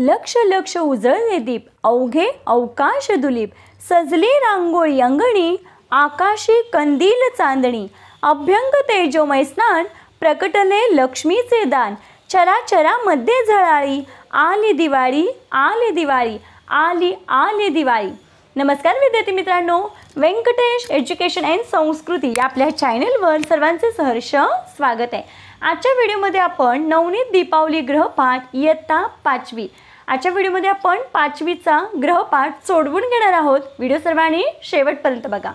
लक्ष लक्ष उजळले दीप, अवघे अवकाश दुलीप, सजली रांगोळी अंगणी, आकाशी कंदील चांदणी, अभ्यंग तेजोमय स्नान, प्रकटले लक्ष्मीचे दान, चराचरामध्ये झळाळी, आली दिवाळी आली दिवाळी, आली आली दिवाळी. नमस्कार विद्यार्थी मित्रांनो, व्यंकटेश एज्युकेशन अँड संस्कृती या आपल्या चॅनलवर सर्वांचे सहर्ष स्वागत आहे. आजच्या व्हिडिओमध्ये आपण नवनीत दीपावली गृहपाठ इयत्ता 5वी. आजच्या व्हिडिओमध्ये आपण 5वीचा गृहपाठ सोडवून घेणार आहोत. व्हिडिओ सर्वांनी शेवटपर्यंत बघा.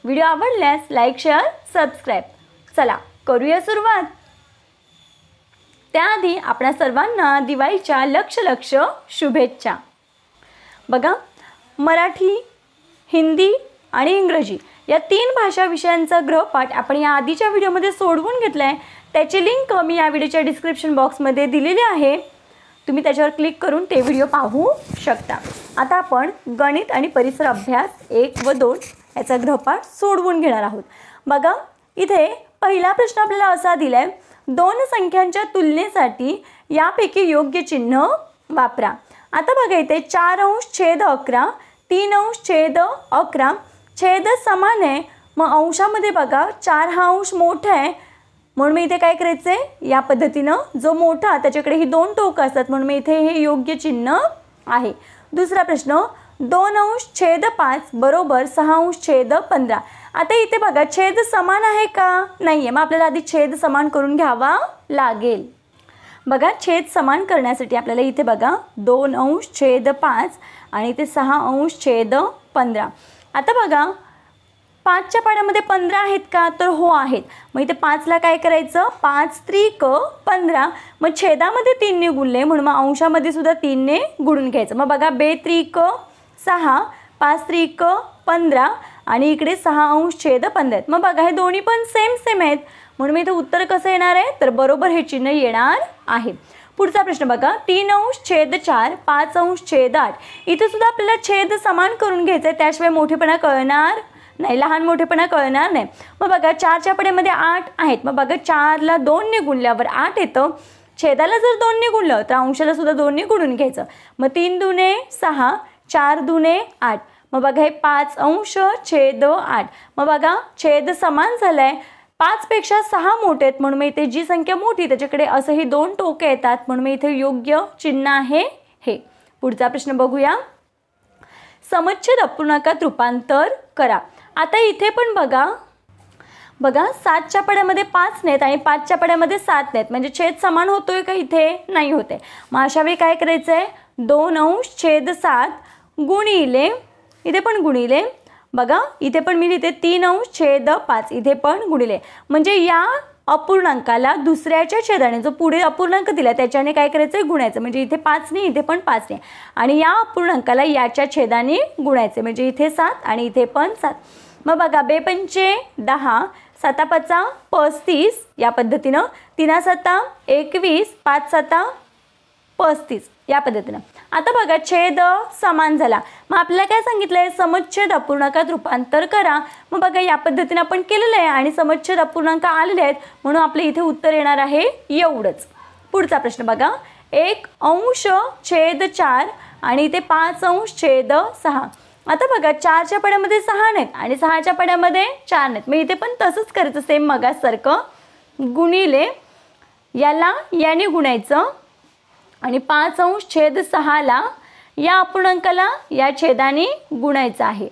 व्हिडिओ आवडल्यास लाईक, शेअर, सबस्क्राईब. चला करूया सुरुवात. त्याआधी आपणा सर्वांना दिवाळीच्या लक्ष लक्ष शुभेच्छा. बघा, मराठी, हिंदी आणि इंग्रजी या 3 भाषा विषयांचा गृहपाठ आपण या आधीच्या व्हिडिओमध्ये सोडवून घेतला आहे. त्याची लिंक मी या व्हिडिओच्या डिस्क्रिप्शन बॉक्समध्ये दिलेली आहे. तुम्ही त्याच्यावर क्लिक करून ते व्हिडिओ पाहू शकता. आता आपण गणित आणि परिसर अभ्यास 1 व 2 याचा गृहपाठ सोडवून घेणार आहोत. बघा, इथे पहिला प्रश्न आपल्याला असा दिलाय, 2 संख्यांच्या तुलनेसाठी यापैकी योग्य चिन्ह वापरा. आता बघा, इथे 4 अंश छेद 11, 3 अंश छेद 11, छेद समान आहे. मग अंशामध्ये बघा 4 हा अंश मोठा आहे, म्हणून मी इथे काय करायचं आहे, या पद्धतीनं जो मोठा त्याच्याकडे ही 2 टोकं असतात, म्हणून मी इथे हे योग्य चिन्ह आहे. दुसरा प्रश्न, 2 अंश छेद 5 बरोबर 6 अंश छेद 15. आता इथे बघा छेद समान आहे का, नाही आहे. मग आपल्याला आधी छेद समान करून घ्यावा लागेल. बघा, छेद समान करण्यासाठी आपल्याला इथे बघा 2 अंश छेद 5 आणि इथे 6 अंश छेद 15. आता बघा 5च्या पाड्यामध्ये 15 आहेत का, तर हो आहेत. मग इथे 5ला काय करायचं, 5 त्रिक 15. मग छेदामध्ये 3 ने गुणले, म्हणून मग अंशामध्ये सुद्धा 3 ने गुणून घ्यायचं. मग बघा 2 त्रिक 6, 5 त्रिक 15 आणि इकडे 6 अंश छेद 15 आहेत. मग बघा हे दोन्ही पण सेम आहेत, म्हणून मी इथे उत्तर कसं येणार आहे, तर बरोबर हे चिन्ह येणार आहे. पुढचा प्रश्न बघा, 3 अंश छेद 4, 5 अंश छेद 8. इथे सुद्धा आपल्याला छेद समान करून घ्यायचं आहे, त्याशिवाय मोठेपणा कळणार नाही, लहान मोठेपणा कळणार नाही. मग बघा 4च्या पड्यामध्ये 8 आहेत. मग बघा 4ला 2 ने गुणल्यावर 8 येतं. छेदाला जर 2 ने गुणलं तर अंशाला सुद्धा 2 ने गुणून घ्यायचं. मग 3 दुने 6, 4 दुने 8. मग बघा हे 5 अंश छेद 8. मग बघा छेद समान झालाय, 5 पेक्षा 6 मोठे आहेत, म्हणून मी इथे जी संख्या मोठी त्याच्याकडे असं ही 2 टोके येतात, म्हणून मी इथे योग्य चिन्ह आहे हे. पुढचा प्रश्न बघूया, समच्छेद अपूर्णांकात रूपांतर करा. आता इथे पण बघा 7च्या पड्यामध्ये 5 नाहीत आणि 5च्या पड्यामध्ये 7 नाहीत, म्हणजे छेद समान होतोय का, इथे नाही होते. मग अशा वेळी काय करायचं आहे, 2 अंश छेद 7 गुणिले, इथे पण गुणिले, बघा इथे पण मी लिहिते 3 अंश छेद 5, इथे पण गुणिले. म्हणजे या अपूर्णांकाला दुसऱ्याच्या छेदाने जो पुढे अपूर्णांक दिला त्याच्याने काय करायचं आहे, गुणायचं. म्हणजे इथे 5 नाही, इथे पण 5 नाही, आणि या अपूर्णांकाला याच्या छेदाने गुणायचे. म्हणजे इथे 7 आणि इथे पण 7. मग बघा 2 पंचे 10, 7 पाचा 35 या पद्धतीनं, 3 7 21, 5 7 35 या पद्धतीनं. आता बघा छेद समान झाला, मग आपल्याला काय सांगितलं आहे, समच्छेद अपूर्णांकात रूपांतर करा. मग बघा या पद्धतीनं आपण केलेलं आहे आणि समच्छेद अपूर्णांक आलेले आहेत, म्हणून आपलं इथे उत्तर येणार आहे एवढंच. पुढचा प्रश्न बघा, 1 अंश छेद 4 आणि इथे 5 अंश छेद 6. आता बघा 4च्या पड्यामध्ये 6 नाहीत आणि 6च्या पड्यामध्ये 4 नाहीत. मग इथे पण तसंच करायचं, सेम मगासारखं गुणिले, याला याने गुणायचं आणि 5 अंश छेद 6ला या अपूर्णांकाला या छेदाने गुणायचं आहे.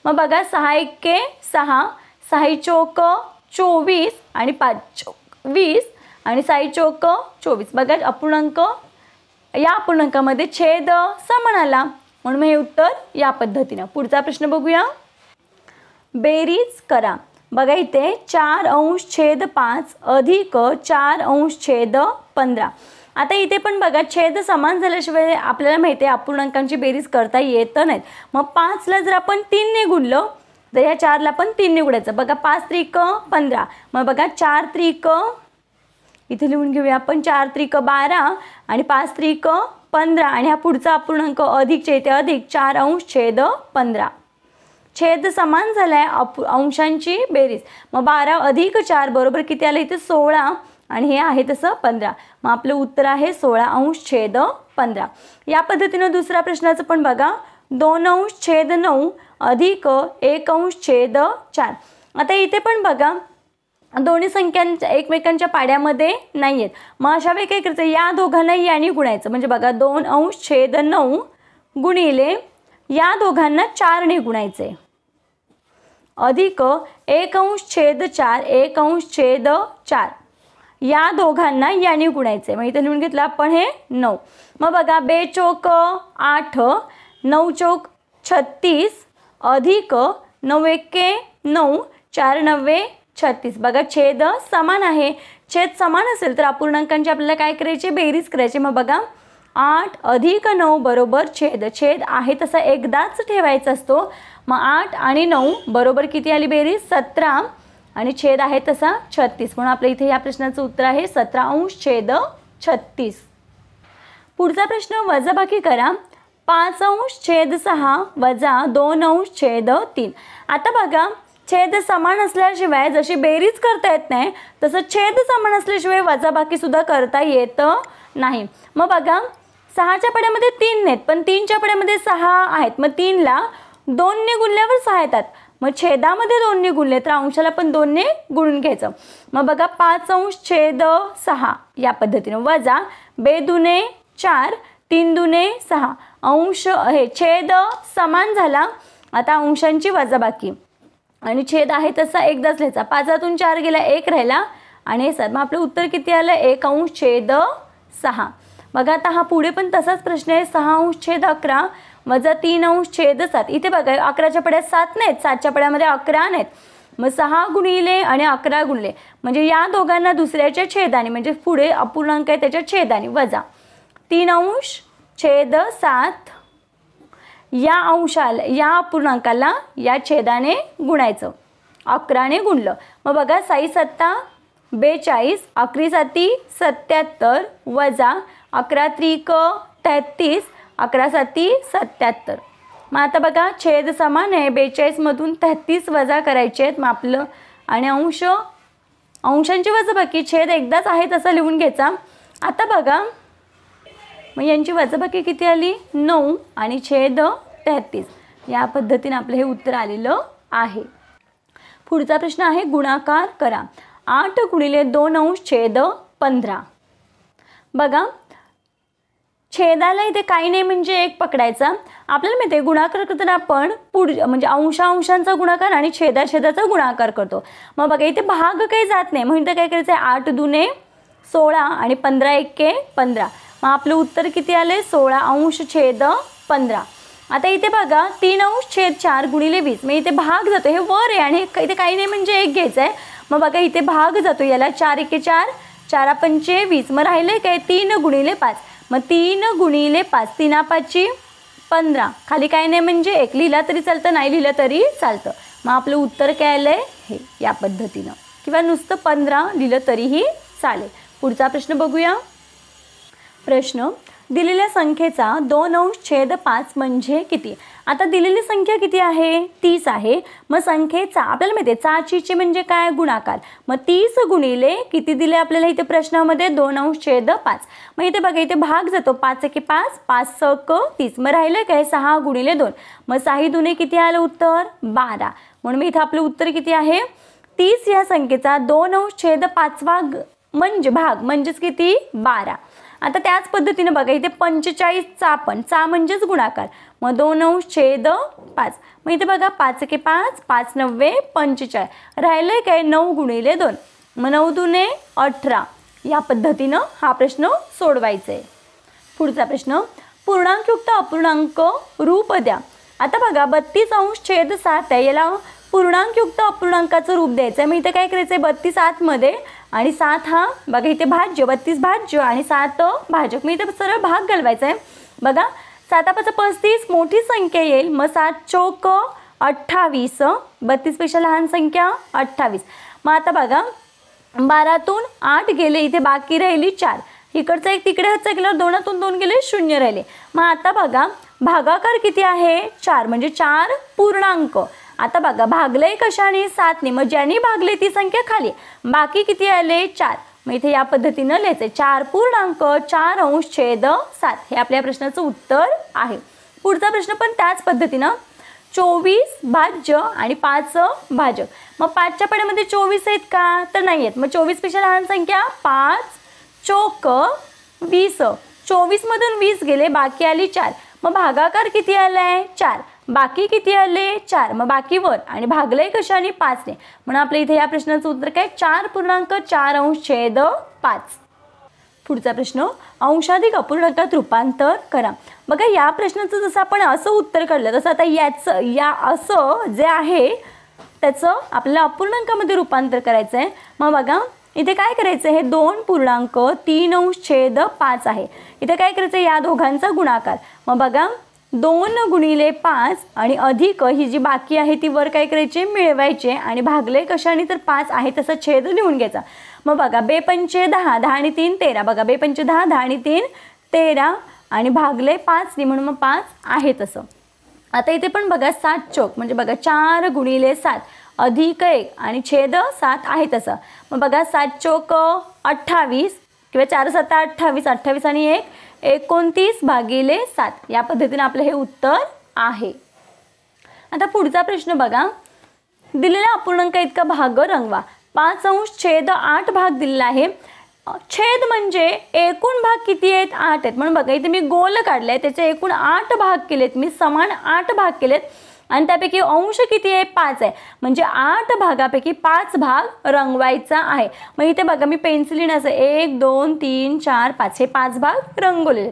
मग बघा 6 एके 6, 6 चौक 24 आणि 5 चौक 20 आणि 6 चौक 24. बघा अपूर्णांक, या अपूर्णांकामध्ये छेद समान आला, म्हणून हे उत्तर या पद्धतीनं. पुढचा प्रश्न बघूया, बेरीज करा. बघा इथे 4 अंश छेद 5 अधिक 4 अंश छेद 15. आता इथे पण बघा छेद समान झाल्याशिवाय आपल्याला माहिती आहे अपूर्णांकांची बेरीज करता येत नाहीत. मग 5ला जर आपण 3 ने गुणलं तर ह्या 4ला पण 3 ने गुणायचं. बघा 5 त्रिक 15. मग बघा 4 त्रिक, इथे लिहून घेऊया आपण, 4 त्रिक 12 आणि 5 त्रिक 15 आणि हा पुढचा अपूर्णांक अधिकचे इथे अधिक 4 अंश छेद 15. छेद समान झालाय, अंशांची बेरीज. मग 12 अधिक 4 बरोबर किती आलं, इथे 16 आणि हे आहे तसं 15. मग आपलं उत्तर आहे 16°-15. या पद्धतीनं दुसऱ्या प्रश्नाचं पण बघा. 2°-9 अधिक 1°-4. आता इथे पण बघा दोन्ही संख्यांच्या एकमेकांच्या पाड्यामध्ये नाही आहेत. मग अशा वेळी काय करायचं, या दोघांना याने गुणायचं. म्हणजे बघा 2°-9 गुणिले या दोघांना 4ने गुणायचे अधिक 1°-4 1°-4 या दोघांना याने गुणायचे. मग इथे लिहून घेतलं आपण हे 9. मग बघा 2 चोक 8 9 चोक 36 अधिक 9 एके 9 4 नव्वे 36. बघा छेद समान आहे. छेद समान असेल तर अपूर्णांकांची आपल्याला काय करायची, बेरीज करायची. मग बघा 8 अधिक 9 बरोबर छेद. छेद आहे तसा एकदाच ठेवायचा असतो. मग 8 आणि 9 बरोबर किती आली बेरीज, 17 आणि छेद आहे तसा 36. म्हणून आपल्या इथे या प्रश्नाचं उत्तर आहे 17°-36. पुढचा प्रश्न वजाबाकी करा. 5°-6 वजा 2°-3. आता बघा छेद समान असल्याशिवाय जशी बेरीज करता येत नाही तसं छेद समान असल्याशिवाय वजाबाकी सुद्धा करता येत नाही. मग बघा 6च्या पड्यामध्ये 3 नाहीत पण 3च्या पड्यामध्ये 6 आहेत. मग 3ला 2ने गुणल्यावर 6 येतात. मग छेदामध्ये 2ने गुणले तर अंशाला पण 2ने गुणून घ्यायचं. मग बघा 5°-6 या पद्धतीनं वजा 2 दुने 4 3 दुने 6. अंश हे छेद समान झाला. आता अंशांची वजाबाकी आणि छेद आहे तसा एकदाच लिहायचा. 5तून 4 गेला 1 राहिला आणि 7. मग आपलं उत्तर किती आलं, 1°-6. बघा आता हा पुढे पण तसाच प्रश्न आहे. 6°-11 वजा 3°-7. इथे बघा 11च्या पड्यात 7 नाहीत, 7च्या पड्यामध्ये 11 नाहीत. मग 6 गुणिले आणि 11 गुणले म्हणजे या दोघांना दुसऱ्याच्या छेदाने म्हणजे पुढे अपूर्णांक आहे त्याच्या छेदाने वजा 3°-7 या अंशाला या अपूर्णांकाला या छेदाने गुणायचं. 11ने गुणलं. मग बघा 6 7 42 11 7 77 वजा 11 त्रिक 33 11 7 77. मग आता बघा छेद समान आहे. 42 मधून 33 वजा करायचे आहेत. मग आपलं आणि अंशांची वजाबाकी छेद एकदाच आहे तसं लिहून घ्यायचा. आता बघा मग यांची वजाबाकी किती आली, 9 आणि छेद 33. या पद्धतीने आपलं हे उत्तर आलेलं आहे. पुढचा प्रश्न आहे गुणाकार करा. 8 गुणिले 2°-15. बघा छेदाला इथे काही नाही म्हणजे 1 पकडायचा. आपल्याला माहिती आहे गुणाकार करताना आपण म्हणजे अंशांचा गुणाकार आणि छेदाचा गुणाकार करतो. मग बघा इथे भाग काही जात नाही म्हणून काय करायचं आहे, 8 दुने 16 आणि 15 एके 15. मग आपलं उत्तर किती आले, 16°-15. आता इथे बघा 3°-4 गुणिले 20. मग इथे भाग जातो, हे वर आहे आणि इथे काही नाही म्हणजे 1 घ्यायचं आहे. मग बघा इथे भाग जातो, याला 4 एके 4 4 पंचे 20. मग राहिले काय 3 गुणिले 5. मग 3 गुणिले 5 3 5 15. खाली काही नाही म्हणजे 1 लिहिला तरी चालतं, नाही लिहिलं तरी चालतं. मग आपलं उत्तर काय आलंय हे या पद्धतीनं, किंवा नुसतं 15 लिहिलं तरीही चालेल. पुढचा प्रश्न बघूया. प्रश्न दिलेल्या संख्येचा 2°-5 म्हणजे किती. आता दिलेली संख्या किती आहे, 30 आहे. मग संख्येचा आपल्याला माहिती आहे चाचीचे म्हणजे काय, गुणाकार. मग 30 गुणिले किती दिले आपल्याला इथे प्रश्नामध्ये, 2°-5. मग इथे बघा इथे भाग जातो, 5 एके 5 5 6 30. मग राहिलं काय 6 गुणिले 2. मग 6 दुने किती आलं उत्तर, 12. म्हणून मी इथं आपलं उत्तर किती आहे, 30 या संख्येचा 2°-5 म्हणजे भाग म्हणजेच किती, 12. आता त्याच पद्धतीने बघा इथे 45चा आपण चा म्हणजेच गुणाकार. मग 2°-5. मग इथे बघा 5 एके 5 5 9 45. राहिलंय काय 9 गुणिले 2. मग 9 दुने 18. या पद्धतीनं हा प्रश्न सोडवायचा आहे. पुढचा प्रश्न पूर्णांकयुक्त अपूर्णांक रूप द्या. आता बघा 32°-7 आहे, याला पूर्णांकयुक्त अपूर्णांकाचं रूप द्यायचं आहे. मग इथे काय करायचं आहे, 32 आतमध्ये आणि 7 हा बघा इथे भाज्य, 32 भाज्य आणि 7 भाजक. मी इथे सरळ भाग घालवायचा आहे. बघा 7 5 35 मोठी संख्या येईल. मग 7 चौक 28, 32 पेक्षा लहान संख्या 28. मग आता बघा 12तून 8 गेले, इथे बाकी राहिली 4. इकडचा एक तिकडे हातचा गेल्यावर 2तून 2 गेले 0 राहिले. मग आता बघा भागाकार किती आहे, 4 म्हणजे 4 पूर्णांक. आता बघा भागलंय कशाने, 7ने. मग ज्यांनी भागले ती संख्या खाली, बाकी किती आले 4. मग इथे या पद्धतीनं लिहायचं 4.4 हे आपल्या प्रश्नाचं उत्तर आहे. पुढचा प्रश्न पण त्याच पद्धतीनं 24 भाज्य आणि 5 भाजक. मग 5च्या पाड्यामध्ये 24 आहेत का, तर नाही आहेत. मग 24 पेक्षा लहान संख्या 5 चोक 20. 24 मधून 20 गेले, बाकी आली 4. मग भागाकार किती आलाय 4, बाकी किती आले 4. मग बाकी वर आणि भागलंय कशाने 5ने. म्हणून आपल्या इथे या प्रश्नाचं उत्तर काय 4.4/5. पुढचा प्रश्न अंशाधिक अपूर्णांकात रूपांतर करा. बघा या प्रश्नाचं जसं आपण असं उत्तर काढलं तसं आता असं जे आहे त्याचं आपल्याला अपूर्णांकामध्ये रूपांतर करायचं आहे. मग बघा इथे काय करायचं, हे 2.3/5 आहे. इथे काय करायचं, या दोघांचा गुणाकार. मग बघा 2 गुणिले 5 आणि अधिक ही जी बाकी आहे ती वर काय करायचे मिळवायचे आणि भागले कशाने तर 5 आहे तसा छेद लिहून घ्यायचा. मग बघा 2×5 10, 10 आणि 3 13. बघा 2×5 10, 10 आणि 3 13 आणि भागले 5 म्हणून मग 5 आहे तसं. आता इथे पण बघा 7 चौक म्हणजे बघा 4 गुणिले 7 अधिक 1 आणि छेद 7 आहे तसं. मग बघा 7 चौक 28 किंवा 4 7 28, 28 आणि 1 29/7. या पद्धतीने आपलं हे उत्तर आहे. आता पुढचा प्रश्न बघा, दिलेला अपूर्णांक इतका भाग रंगवा. 5/8 भाग दिलेला आहे. छेद म्हणजे एकूण भाग किती आहेत 8 आहेत. म्हणून बघा इथे मी गोल काढलाय, त्याचे एकूण 8 भाग केलेत, मी समान 8 भाग केलेत आणि त्यापैकी अंश किती आहे 5 आहे. म्हणजे 8 भागापैकी 5 भाग रंगवायचा आहे. मग इथे बघा मी पेन्सिलीने असं 1 2 3 4 5 हे 5 भाग रंगवलेले.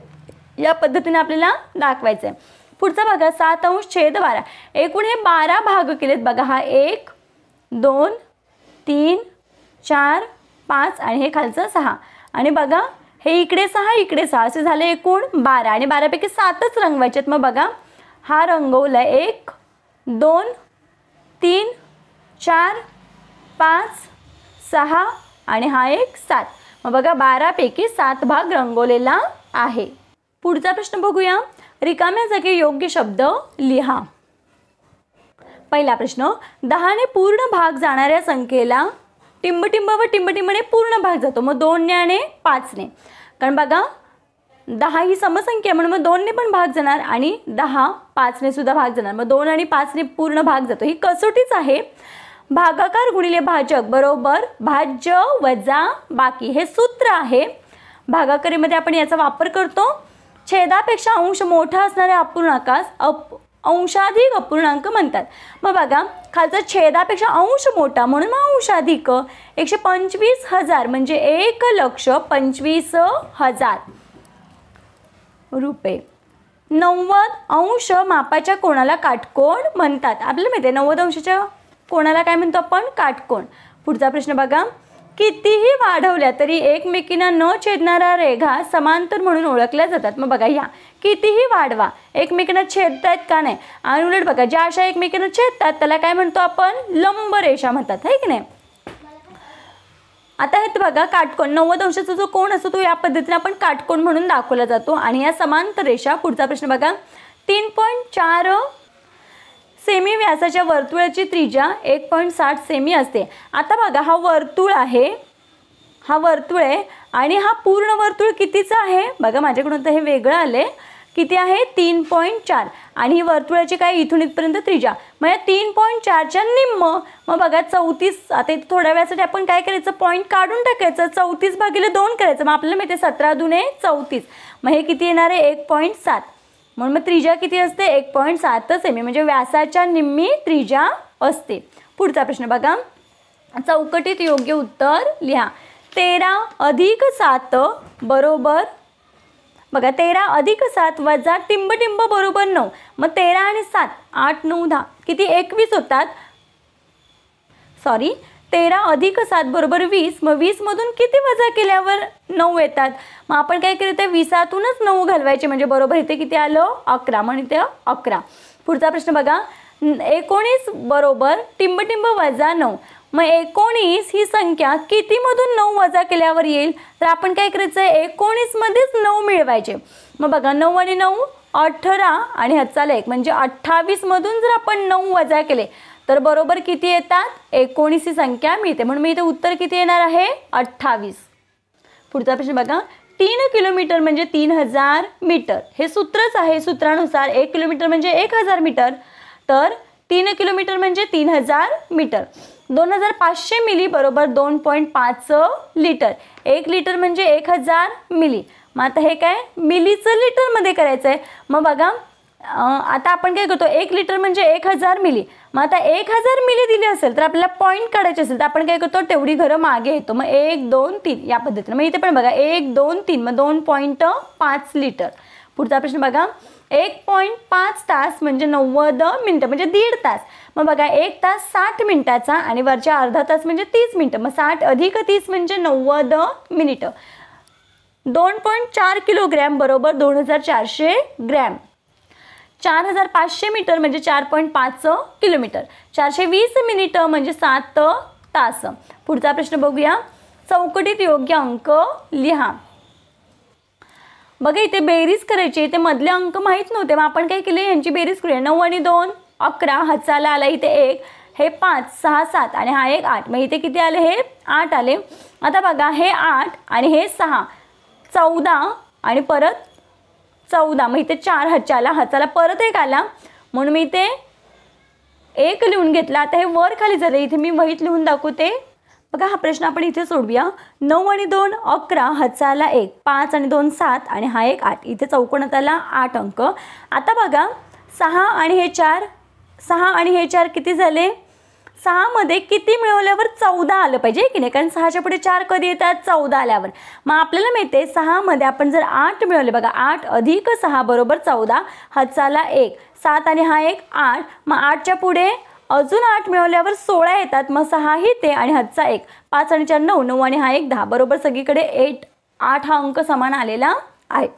या पद्धतीने आपल्याला दाखवायचं आहे. पुढचा बघा 7/12. एकूण हे 12 भाग केलेत. बघा हा 1 2 3 4 5 आणि हे खालचं 6 आणि बघा हे इकडे 6 इकडे 6 असे झाले एकूण 12 आणि 12पैकी 7च रंगवायचे आहेत. मग बघा हा रंगवला 1 2 3 4 5 6 आणि हा एक 7. मग बघा 12पैकी 7 भाग रंगवलेला आहे. पुढचा प्रश्न बघूया, रिकाम्या जागी योग्य शब्द लिहा. पहिला प्रश्न 10ने पूर्ण भाग जाणाऱ्या संख्येला टिंबटिंब व टिंबटिंबने पूर्ण भाग जातो. मग 2ने आणि 5ने, कारण बघा 10 ही समसंख्या म्हणून मग 2ने पण भाग जाणार आणि 10 5ने सुद्धा भाग जाणार. मग 2 आणि 5ने पूर्ण भाग जातो. ही कसोटीच आहे. भागाकार गुणिले भाजक बरोबर भाज्य वजा बाकी हे सूत्र आहे. भागाकारीमध्ये आपण याचा वापर करतो. छेदापेक्षा अंश मोठा असणाऱ्या अपूर्णांकास अंशाधिक अपूर्णांक म्हणतात. मग बघा खालचा छेदापेक्षा अंश मोठा म्हणून मग अंशाधिक. 125,000 म्हणजे 1,25,000 रुपये. 90° मापाच्या कोणाला काटकोन म्हणतात. आपल्याला माहिती आहे 90° कोणाला काय म्हणतो आपण काटकोन. पुढचा प्रश्न बघा, कितीही वाढवल्या तरी एकमेकींना न छेदणाऱ्या रेघा समांतर म्हणून ओळखल्या जातात. मग बघा ह्या कितीही वाढवा एकमेकींना छेदतायत का नाही आणि उलट बघा ज्या अशा एकमेकींना छेदतात त्याला काय म्हणतो आपण लंब रेषा म्हणतात, है की नाही. आता हे बघा काटकोन 90° जो कोण असतो तो या पद्धतीने आपण काटकोन म्हणून दाखवला जातो आणि या समांतर रेषा. पुढचा प्रश्न बघा, 3.4 सेमी व्यासाच्या वर्तुळाची त्रिज्या 1.60 सेमी असते. आता बघा हा वर्तुळ आहे, हा वर्तुळ आहे आणि हा पूर्ण वर्तुळ कितीचा आहे बघा माझ्याकडून तर हे वेगळं आले. किती आहे 3.4 आणि ही वर्तुळाची काय इथून इथपर्यंत त्रिज्या. मग या 3.4च्या निम्म. मग बघा 34. आता इथे थोड्या वेळासाठी आपण काय करायचं पॉईंट काढून टाकायचं. 34/2 करायचं. मग आपल्याला माहिती आहे 17 दुने 34. मग हे किती येणार आहे 1.7. म्हणून मग त्रिज्या किती असते 1.7 सेमी म्हणजे व्यासाच्या निम्मी त्रिज्या असते. पुढचा प्रश्न बघा, चौकटीत योग्य उत्तर लिहा. 13 + 7 बरोबर बघा 13 + 7 वजा टिंबटिंब बरोबर 9. मग 13 आणि 7 8 9 10 किती 21 होतात. सॉरी 13 + 7 बरोबर 20. मग 20 मधून किती वजा केल्यावर 9 येतात. मग आपण काय करतो 20तूनच 9 घालवायचे म्हणजे बरोबर इथे किती आलं 11. म्हणजे इथे 11. पुढचा प्रश्न बघा, 19 बरोबर टिंबटिंब वजा 9. मग 19 ही संख्या कितीमधून 9 वजा केल्यावर येईल तर आपण काय करायचं 19 मध्येच 9 मिळवायचे. मग बघा 9 आणि 9 18 आणि हातचा 1 म्हणजे 28 मधून जर आपण 9 वजा केले तर बरोबर किती येतात 19 ही संख्या मिळते. म्हणून मी इथे उत्तर किती येणार आहे 28. पुढचा प्रश्न बघा, 3 किलोमीटर म्हणजे 3000 मीटर. हे सूत्रच आहे. सूत्रानुसार 1 किलोमीटर म्हणजे 1000 मीटर, तर 3 किलोमीटर म्हणजे 3000 मीटर. 2500 मिली बरोबर 2.5 लिटर. 1 लिटर म्हणजे 1000 मिली. मग आता हे काय मिलीचं लिटरमध्ये करायचं आहे. मग बघा आता आपण काय करतो, 1 लिटर म्हणजे 1000 मिली. मग आता 1000 मिली दिली असेल तर आपल्याला पॉईंट काढायचे असेल तर आपण काय करतो, तेवढी घरं मागे येतो. मग 1 2 3 या पद्धतीने. मग इथे पण बघा 1 2 3 मग 2.5 लिटर. पुढचा प्रश्न बघा, 1.5 तास म्हणजे 90 मिनटं म्हणजे 1.5 तास. मग बघा 1 तास 60 मिनिटाचा आणि वरच्या अर्धा तास म्हणजे 30 मिनटं. मग 60 अधिक 30 म्हणजे 90 मिनिटं. 2.4 किलोग्रॅम बरोबर 2400 ग्रॅम. 4500 मीटर म्हणजे 4.5 किलोमीटर. 420 मिनिटं म्हणजे 7 तास. पुढचा प्रश्न बघूया, चौकटीत योग्य अंक लिहा. बघा इथे बेरीज करायची. इथे मधले अंक माहीत नव्हते, मग आपण काय केले, यांची बेरीज करूया. 9 आणि 2 11, हाताला आला इथे 1, हे 5 6 7 आणि हा एक 8. मग इथे किती आले, हे 8 आले. आता बघा हे 8 आणि हे 6 14 आणि परत 14. मग इथे 4 हाताला परत 1 आला म्हणून मी इथे 1 लिहून घेतला. आता हे वर खाली झाले, इथे मी वहीत लिहून दाखवते. बघा हा प्रश्न आपण इथे सोडूया. 9 आणि 2 11, हाताला 1, 5 आणि 2 7 आणि हा एक 8. इथे चौकोनात आला 8 अंक. आता बघा 6 आणि हे 4 किती झाले, 6 मध्ये किती मिळवल्यावर 14 आलं पाहिजे की नाही, कारण 6च्या पुढे 4 कधी येतात, 14 आल्यावर. मग आपल्याला माहिती 6 मध्ये आपण जर 8 मिळवले, बघा 8 अधिक 6 बरोबर 14, हाताला 1 7 आणि हा एक 8. मग 8च्या पुढे अजून 8 मिळवल्यावर 16 येतात. मग 6 ही ते आणि हातचा 1, 5 आणि 4 9, 9 आणि हा एक 10 बरोबर सगळीकडे 8 हा अंक समान आलेला आहे.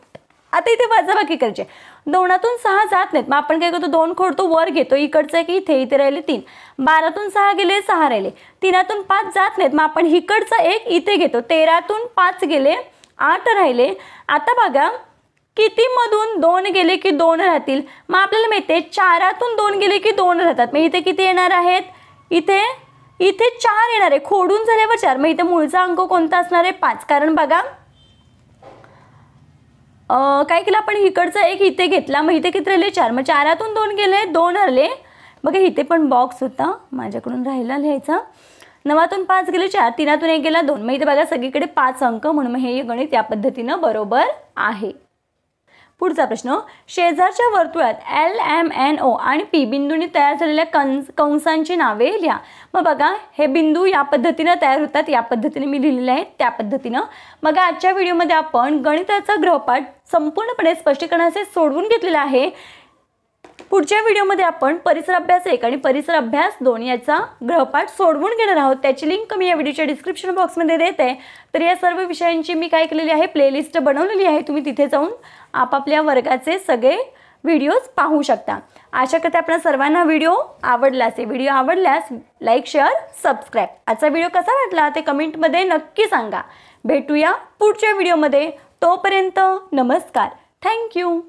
आता इथे वजाबाकी करायची. 2तून 6 जात नाहीत, मग आपण काय करतो, 2 खोडतो वर घेतो, इकडचं एक इथे राहिले 3. 12तून 6 गेले 6 राहिले. 3तून 5 जात नाहीत, मग आपण इकडचं एक इथे घेतो. 13तून 5 गेले 8 राहिले. आता बघा किती मधून 2 गेले की 2 राहतील. मग आपल्याला माहिती आहे 4तून 2 गेले की 2 राहतात. मग इथे किती येणार आहेत, इथे 4 येणार आहे. खोडून झाल्यावर 4. मग इथे मूळचा अंक कोणता असणार आहे, 5. कारण बघा काय केलं आपण, इकडचा एक इथे घेतला, मग इथे किती राहिले 4. मग 4तून 2 गेले 2 राहिले. बघा इथे पण बॉक्स होता माझ्याकडून राहिला लिहायचा. 9तून 5 गेले 4, 3तून 1 गेला 2. मग इथे बघा सगळीकडे 5 अंक, म्हणून हे गणित या पद्धतीनं बरोबर आहे. पुढचा प्रश्न, शेजारच्या वर्तुळात LMNO आणि P बिंदूंनी तयार झालेल्या कंसांची नावे लिहा. मग बघा हे बिंदू या पद्धतीनं तयार होतात, या पद्धतीने मी लिहिलेले आहेत त्या पद्धतीनं. मग आजच्या व्हिडिओमध्ये आपण गणिताचा गृहपाठ संपूर्णपणे स्पष्टीकरणाचे सोडवून घेतलेला आहे. पुढच्या व्हिडिओमध्ये आपण परिसर अभ्यास 1 आणि परिसर अभ्यास 2 याचा गृहपाठ सोडवून घेणार आहोत. त्याची लिंक मी या व्हिडिओच्या डिस्क्रिप्शन बॉक्समध्ये देते. तर या सर्व विषयांची मी काय केलेली आहे, प्लेलिस्ट बनवलेली आहे. तुम्ही तिथे जाऊन आपापल्या वर्गाचे सगळे व्हिडिओज पाहू शकता. आशा करते आपल्या सर्वांना व्हिडिओ आवडला असेल. व्हिडिओ आवडल्यास लाईक शेअर सबस्क्राईब. आजचा व्हिडिओ कसा वाटला ते कमेंटमध्ये नक्की सांगा. भेटूया पुढच्या व्हिडिओमध्ये. तोपर्यंत नमस्कार. थँक्यू.